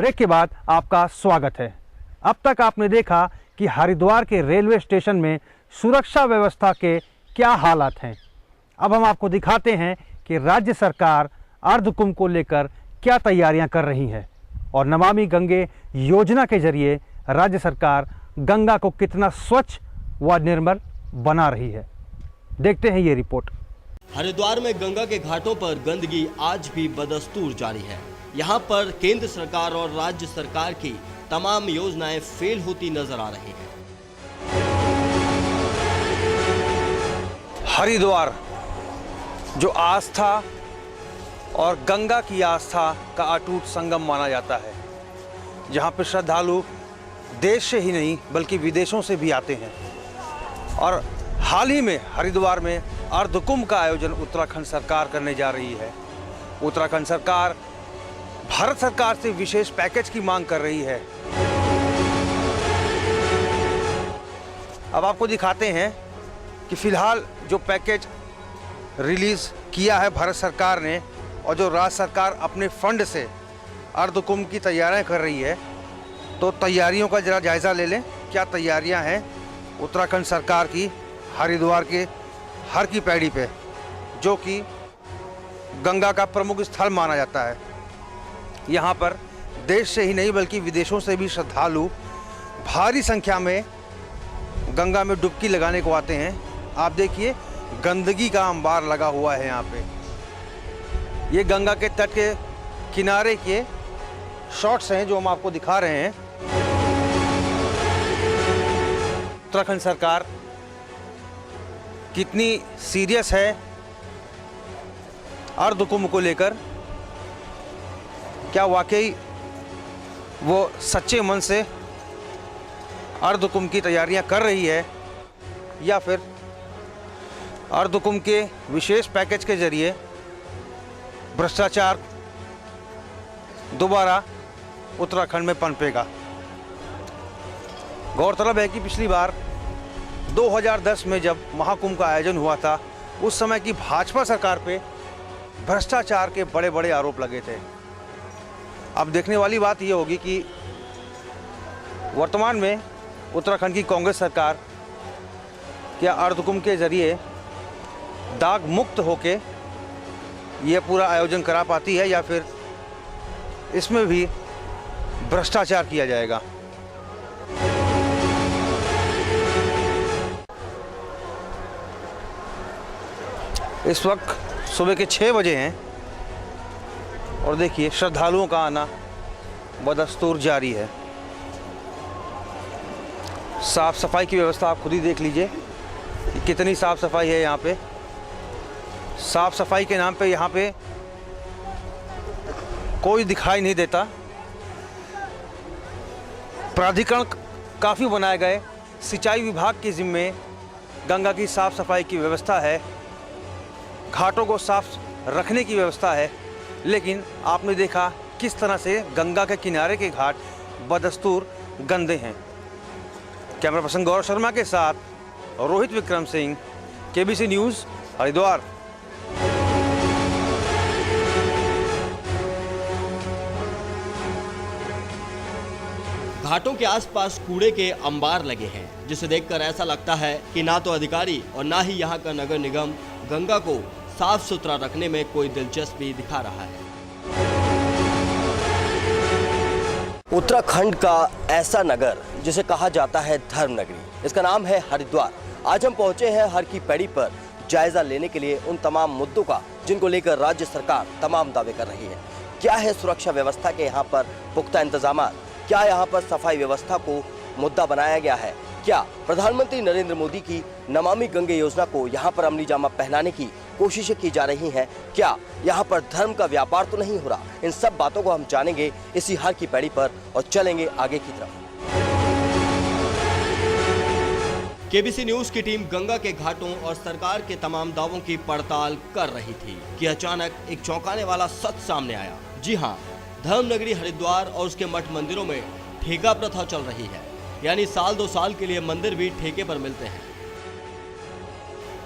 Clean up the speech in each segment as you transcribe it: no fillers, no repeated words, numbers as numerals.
Break के बाद आपका स्वागत है। अब तक आपने देखा कि हरिद्वार के रेलवे स्टेशन में सुरक्षा व्यवस्था के क्या हालात हैं। अब हम आपको दिखाते हैं कि राज्य सरकार अर्धकुंभ को लेकर क्या तैयारियां कर रही है और नमामि गंगे योजना के जरिए राज्य सरकार गंगा को कितना स्वच्छ व निर्मल बना रही है। देखते हैं ये रिपोर्ट। हरिद्वार में गंगा के घाटों पर गंदगी आज भी बदस्तूर जारी है। यहाँ पर केंद्र सरकार और राज्य सरकार की तमाम योजनाएं फेल होती नजर आ रही हैं। हरिद्वार जो आस्था और गंगा की आस्था का अटूट संगम माना जाता है, जहाँ पर श्रद्धालु देश से ही नहीं बल्कि विदेशों से भी आते हैं। और हाल ही में हरिद्वार में अर्धकुंभ का आयोजन उत्तराखंड सरकार करने जा रही है। उत्तराखंड सरकार भारत सरकार से विशेष पैकेज की मांग कर रही है। अब आपको दिखाते हैं कि फिलहाल जो पैकेज रिलीज किया है भारत सरकार ने और जो राज्य सरकार अपने फंड से अर्धकुंभ की तैयारियां कर रही है, तो तैयारियों का जरा जायजा ले लें। क्या तैयारियां हैं उत्तराखंड सरकार की हरिद्वार के हर की पैड़ी पे, जो कि गंगा का प्रमुख स्थल माना जाता है। यहाँ पर देश से ही नहीं बल्कि विदेशों से भी श्रद्धालु भारी संख्या में गंगा में डुबकी लगाने को आते हैं। आप देखिए गंदगी का अंबार लगा हुआ है यहाँ पे। ये गंगा के तट के किनारे के शॉट्स हैं जो हम आपको दिखा रहे हैं। उत्तराखंड सरकार कितनी सीरियस है अर्धकुंभ को लेकर, क्या वाकई वो सच्चे मन से अर्धकुंभ की तैयारियां कर रही है, या फिर अर्धकुंभ के विशेष पैकेज के जरिए भ्रष्टाचार दोबारा उत्तराखंड में पनपेगा। गौरतलब है कि पिछली बार 2010 में जब महाकुंभ का आयोजन हुआ था, उस समय की भाजपा सरकार पे भ्रष्टाचार के बड़े बड़े आरोप लगे थे। अब देखने वाली बात यह होगी कि वर्तमान में उत्तराखंड की कांग्रेस सरकार क्या अर्धकुंभ के जरिए दाग मुक्त होके ये पूरा आयोजन करा पाती है, या फिर इसमें भी भ्रष्टाचार किया जाएगा। इस वक्त सुबह के 6 बजे हैं और देखिए श्रद्धालुओं का आना बदस्तूर जारी है। साफ सफाई की व्यवस्था आप खुद ही देख लीजिए कि कितनी साफ सफाई है यहाँ पे। साफ सफाई के नाम पे यहाँ पे कोई दिखाई नहीं देता। प्राधिकरण काफ़ी बनाए गए, सिंचाई विभाग के जिम्मे गंगा की साफ सफाई की व्यवस्था है, घाटों को साफ रखने की व्यवस्था है, लेकिन आपने देखा किस तरह से गंगा के किनारे के घाट बदस्तूर गंदे हैं। कैमरा पर्सन गौरव शर्मा के साथ रोहित विक्रम सिंह, केबीसी न्यूज़, हरिद्वार। घाटों के आसपास कूड़े के अंबार लगे हैं, जिसे देखकर ऐसा लगता है कि ना तो अधिकारी और ना ही यहाँ का नगर निगम गंगा को साफ सुथरा रखने में कोई दिलचस्पी दिखा रहा है। उत्तराखंड का ऐसा नगर जिसे कहा जाता है धर्म नगरी, इसका नाम है हरिद्वार। आज हम पहुंचे हैं हर की पैड़ी पर जायजा लेने के लिए उन तमाम मुद्दों का जिनको लेकर राज्य सरकार तमाम दावे कर रही है। क्या है सुरक्षा व्यवस्था के यहाँ पर पुख्ता इंतजाम, क्या यहाँ पर सफाई व्यवस्था को मुद्दा बनाया गया है, क्या प्रधानमंत्री नरेंद्र मोदी की नमामि गंगे योजना को यहाँ पर अमली जामा पहनाने की कोशिशें की जा रही हैं, क्या यहाँ पर धर्म का व्यापार तो नहीं हो रहा। इन सब बातों को हम जानेंगे इसी हर की पैड़ी पर और चलेंगे आगे की तरफ। केबीसी न्यूज की टीम गंगा के घाटों और सरकार के तमाम दावों की पड़ताल कर रही थी कि अचानक एक चौंकाने वाला सच सामने आया। जी हाँ, धर्म नगरी हरिद्वार और उसके मठ मंदिरों में ठेका प्रथा चल रही है, यानी साल 2 साल के लिए मंदिर भी ठेके पर मिलते हैं।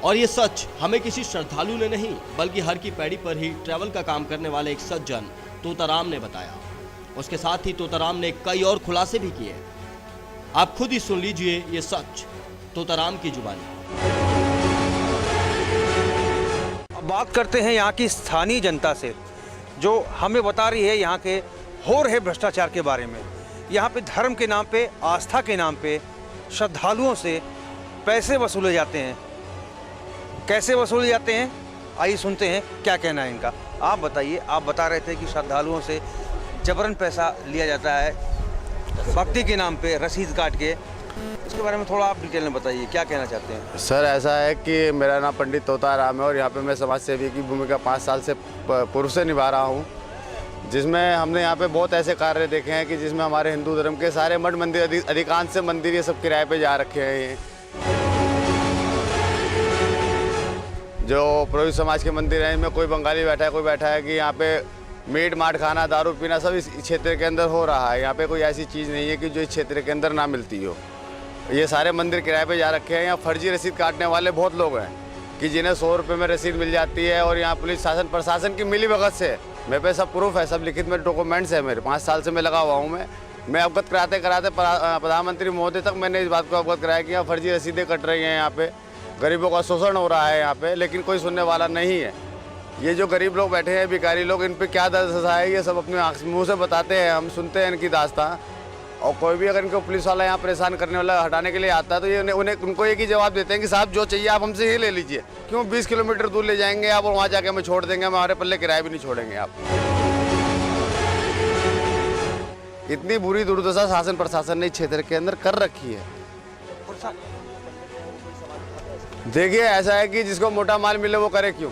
और ये सच हमें किसी श्रद्धालु ने नहीं बल्कि हर की पैड़ी पर ही ट्रैवल का काम करने वाले एक सज्जन तोताराम ने बताया। उसके साथ ही तोताराम ने कई और खुलासे भी किए। आप खुद ही सुन लीजिए ये सच तोताराम की जुबानी। अब बात करते हैं यहाँ की स्थानीय जनता से, जो हमें बता रही है यहाँ के हो रहे भ्रष्टाचार के बारे में। यहाँ पे धर्म के नाम पे, आस्था के नाम पे श्रद्धालुओं से पैसे वसूले जाते हैं। कैसे वसूले जाते हैं, आइए सुनते हैं क्या कहना है इनका। आप बताइए, आप बता रहे थे कि श्रद्धालुओं से जबरन पैसा लिया जाता है भक्ति के नाम पे, रसीद काट के। इसके बारे में थोड़ा आप डिटेल में बताइए, क्या कहना चाहते हैं? सर ऐसा है कि मेरा नाम पंडित तोताराम है और यहाँ पे मैं समाज सेवी की भूमिका 5 साल से पूर्व से निभा रहा हूँ, जिसमें हमने यहाँ पे बहुत ऐसे कार्य देखे हैं कि जिसमें हमारे हिंदू धर्म के सारे मठ मंदिर, अधिकांश से मंदिर ये सब किराए पे जा रखे हैं। ये जो पुरोहित समाज के मंदिर हैं, इनमें कोई बंगाली बैठा है, कोई बैठा है कि यहाँ पे मीट माट खाना, दारू पीना सब इस क्षेत्र के अंदर हो रहा है। यहाँ पे कोई ऐसी चीज़ नहीं है कि जो इस क्षेत्र के अंदर ना मिलती हो। ये सारे मंदिर किराए पे जा रखे हैं। यहाँ फर्जी रसीद काटने वाले बहुत लोग हैं कि जिन्हें 100 रुपये में रसीद मिल जाती है और यहाँ पुलिस शासन प्रशासन की मिली भगत से, मेरे पे सब प्रूफ है, सब लिखित में डॉक्यूमेंट्स है मेरे। 5 साल से मैं लगा हुआ हूँ। मैं अवगत कराते कराते प्रधानमंत्री महोदय तक मैंने इस बात को अवगत कराया कि यहाँ फर्जी रसीदें कट रही हैं, यहाँ पे गरीबों का शोषण हो रहा है यहाँ पे, लेकिन कोई सुनने वाला नहीं है। ये जो गरीब लोग बैठे हैं, भिखारी लोग, इन पे क्या दर्द सजा है, ये सब अपने मुँह से बताते हैं, हम सुनते हैं इनकी दास्तां। और कोई भी अगर इनको पुलिस वाला यहाँ परेशान करने वाला हटाने के लिए आता है तो ये उनको एक ही जवाब देते हैं कि साहब जो चाहिए आप हमसे ही ले लीजिए। क्यों 20 किलोमीटर दूर ले जाएंगे आप और वहाँ जाके हमें छोड़ देंगे, हमारे पल्ले किराए भी नहीं छोड़ेंगे आप। इतनी बुरी दुर्दशा शासन प्रशासन ने इस क्षेत्र के अंदर कर रखी है। देखिए ऐसा है कि जिसको मोटा माल मिले वो करे क्यों।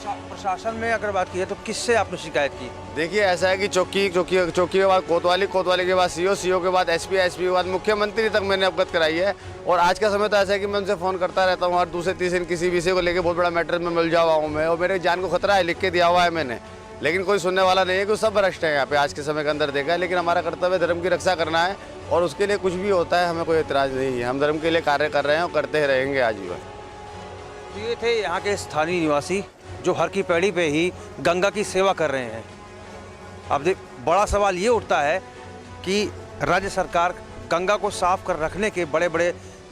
प्रशासन में अगर बात की है तो किससे आपने शिकायत की? देखिए ऐसा है कि चौकी के बाद कोतवाली के बाद सीओ के बाद एसपी के बाद मुख्यमंत्री तक मैंने अवगत कराई है। और आज का समय तो ऐसा है कि मैं उनसे फ़ोन करता रहता हूँ, हर दूसरे तीसरे दिन किसी विषय को लेकर बहुत बड़ा मैटर में मिल जावा हूँ मैं, और मेरे जान को खतरा है, लिख के दिया हुआ है मैंने, लेकिन कोई सुनने वाला नहीं है कि सब भ्रष्ट है यहाँ पे आज के समय के अंदर देखा है। लेकिन हमारा कर्तव्य धर्म की रक्षा करना है और उसके लिए कुछ भी होता है हमें कोई एतराज़ नहीं है। हम धर्म के लिए कार्य कर रहे हैं और करते रहेंगे आजीवन। ये थे यहाँ के स्थानीय निवासी जो हर की पैड़ी पे ही गंगा की सेवा कर रहे हैं। अब बड़ा सवाल ये उठता है कि राज्य सरकार गंगा को साफ कर रखने के बड़े बड़े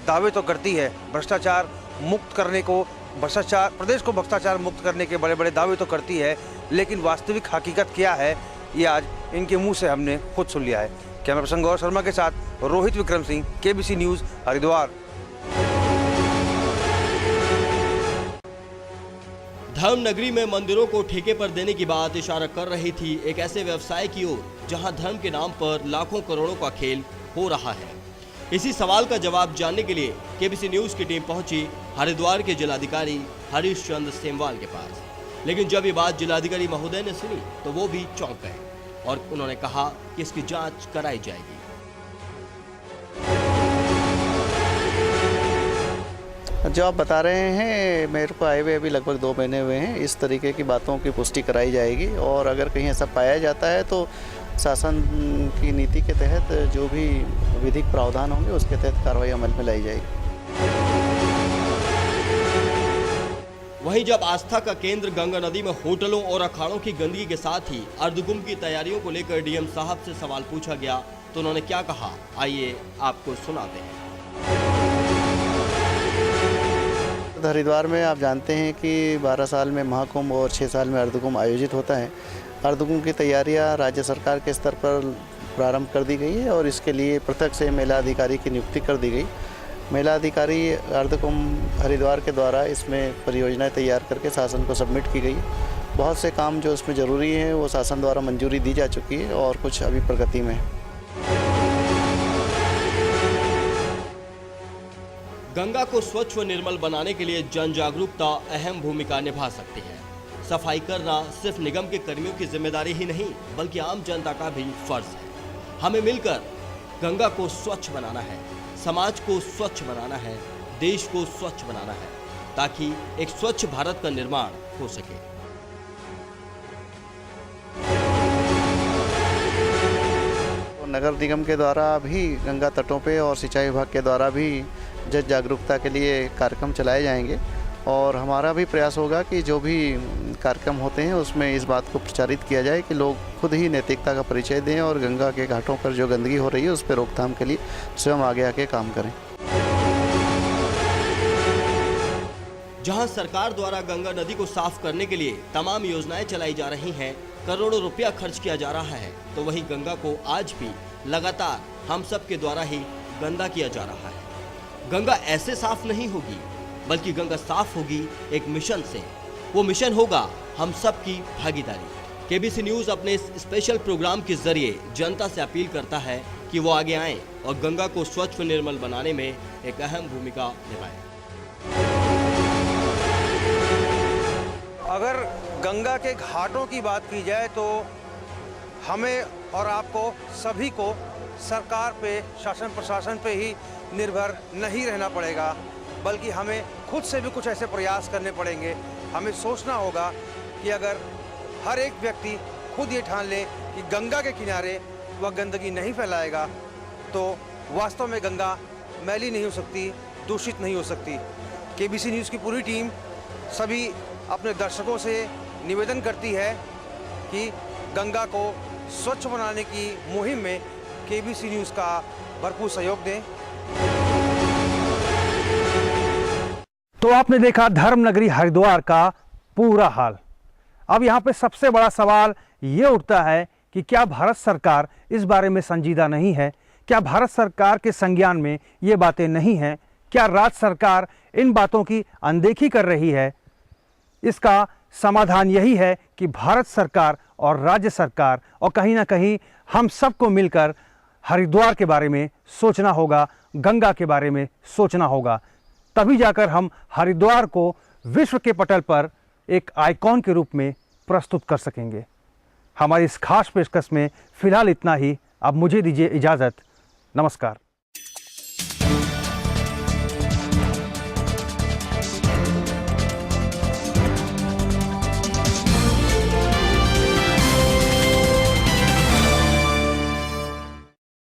दावे तो करती है, भ्रष्टाचार मुक्त करने को, प्रदेश को भ्रष्टाचार मुक्त करने के बड़े बड़े दावे तो करती है, लेकिन वास्तविक हकीकत क्या है ये आज इनके मुंह से हमने खुद सुन लिया है। कैमरा पर्सन गौरव शर्मा के साथ रोहित विक्रम सिंह, केबीसी न्यूज़, हरिद्वार। धर्म नगरी में मंदिरों को ठेके पर देने की बात इशारा कर रही थी एक ऐसे व्यवसाय की ओर जहां धर्म के नाम पर लाखों करोड़ों का खेल हो रहा है। इसी सवाल का जवाब जानने के लिए केबीसी न्यूज़ की टीम पहुंची हरिद्वार के जिलाधिकारी हरीश चंद्र सेमवाल के पास। लेकिन जब ये बात जिलाधिकारी महोदय ने सुनी तो वो भी चौंक गए और उन्होंने कहा कि इसकी जांच कराई जाएगी। जो आप बता रहे हैं मेरे को आए हुए अभी लगभग 2 महीने हुए हैं, इस तरीके की बातों की पुष्टि कराई जाएगी और अगर कहीं ऐसा पाया जाता है तो शासन की नीति के तहत जो भी विधिक प्रावधान होंगे उसके तहत कार्रवाई अमल में लाई जाएगी। वहीं जब आस्था का केंद्र गंगा नदी में होटलों और अखाड़ों की गंदगी के साथ ही अर्धकुंभ की तैयारियों को लेकर डीएम साहब से सवाल पूछा गया तो उन्होंने क्या कहा, आइए आपको सुनाते हैं। हरिद्वार में आप जानते हैं कि 12 साल में महाकुंभ और 6 साल में अर्धकुंभ आयोजित होता है। अर्धकुंभ की तैयारियां राज्य सरकार के स्तर पर प्रारंभ कर दी गई है और इसके लिए पृथक से मेला अधिकारी की नियुक्ति कर दी गई। मेला अधिकारी अर्धकुंभ हरिद्वार के द्वारा इसमें परियोजनाएं तैयार करके शासन को सबमिट की गई। बहुत से काम जो इसमें ज़रूरी हैं वो शासन द्वारा मंजूरी दी जा चुकी है और कुछ अभी प्रगति में है। गंगा को स्वच्छ व निर्मल बनाने के लिए जन जागरूकता अहम भूमिका निभा सकती है। सफाई करना सिर्फ निगम के कर्मियों की जिम्मेदारी ही नहीं बल्कि आम जनता का भी फर्ज है। हमें मिलकर गंगा को स्वच्छ बनाना है, समाज को स्वच्छ बनाना है, देश को स्वच्छ बनाना है ताकि एक स्वच्छ भारत का निर्माण हो सके। नगर निगम के द्वारा भी गंगा तटों पे और सिंचाई विभाग के द्वारा भी जन जागरूकता के लिए कार्यक्रम चलाए जाएंगे और हमारा भी प्रयास होगा कि जो भी कार्यक्रम होते हैं उसमें इस बात को प्रचारित किया जाए कि लोग खुद ही नैतिकता का परिचय दें और गंगा के घाटों पर जो गंदगी हो रही है उस पर रोकथाम के लिए स्वयं आगे आके काम करें। जहां सरकार द्वारा गंगा नदी को साफ करने के लिए तमाम योजनाएं चलाई जा रही हैं, करोड़ों रुपया खर्च किया जा रहा है, तो वहीं गंगा को आज भी लगातार हम सब के द्वारा ही गंदा किया जा रहा है। गंगा ऐसे साफ नहीं होगी, बल्कि गंगा साफ होगी एक मिशन से। वो मिशन होगा हम सब की भागीदारी। केबीसी न्यूज अपने इस स्पेशल प्रोग्राम के जरिए जनता से अपील करता है कि वो आगे आएं और गंगा को स्वच्छ व निर्मल बनाने में एक अहम भूमिका निभाएं। अगर गंगा के घाटों की बात की जाए तो हमें और आपको सभी को सरकार पे, शासन प्रशासन पे ही निर्भर नहीं रहना पड़ेगा, बल्कि हमें खुद से भी कुछ ऐसे प्रयास करने पड़ेंगे। हमें सोचना होगा कि अगर हर एक व्यक्ति खुद ये ठान ले कि गंगा के किनारे वह गंदगी नहीं फैलाएगा, तो वास्तव में गंगा मैली नहीं हो सकती, दूषित नहीं हो सकती। केबीसी न्यूज़ की पूरी टीम सभी अपने दर्शकों से निवेदन करती है कि गंगा को स्वच्छ बनाने की मुहिम में केबीसी न्यूज़ का भरपूर सहयोग दें। तो आपने देखा धर्मनगरी हरिद्वार का पूरा हाल। अब यहाँ पे सबसे बड़ा सवाल ये उठता है कि क्या भारत सरकार इस बारे में संजीदा नहीं है? क्या भारत सरकार के संज्ञान में ये बातें नहीं हैं? क्या राज्य सरकार इन बातों की अनदेखी कर रही है? इसका समाधान यही है कि भारत सरकार और राज्य सरकार और कहीं ना कहीं हम सबको मिलकर हरिद्वार के बारे में सोचना होगा, गंगा के बारे में सोचना होगा। तभी जाकर हम हरिद्वार को विश्व के पटल पर एक आइकॉन के रूप में प्रस्तुत कर सकेंगे। हमारी इस खास पेशकश में फिलहाल इतना ही। अब मुझे दीजिए इजाज़त। नमस्कार।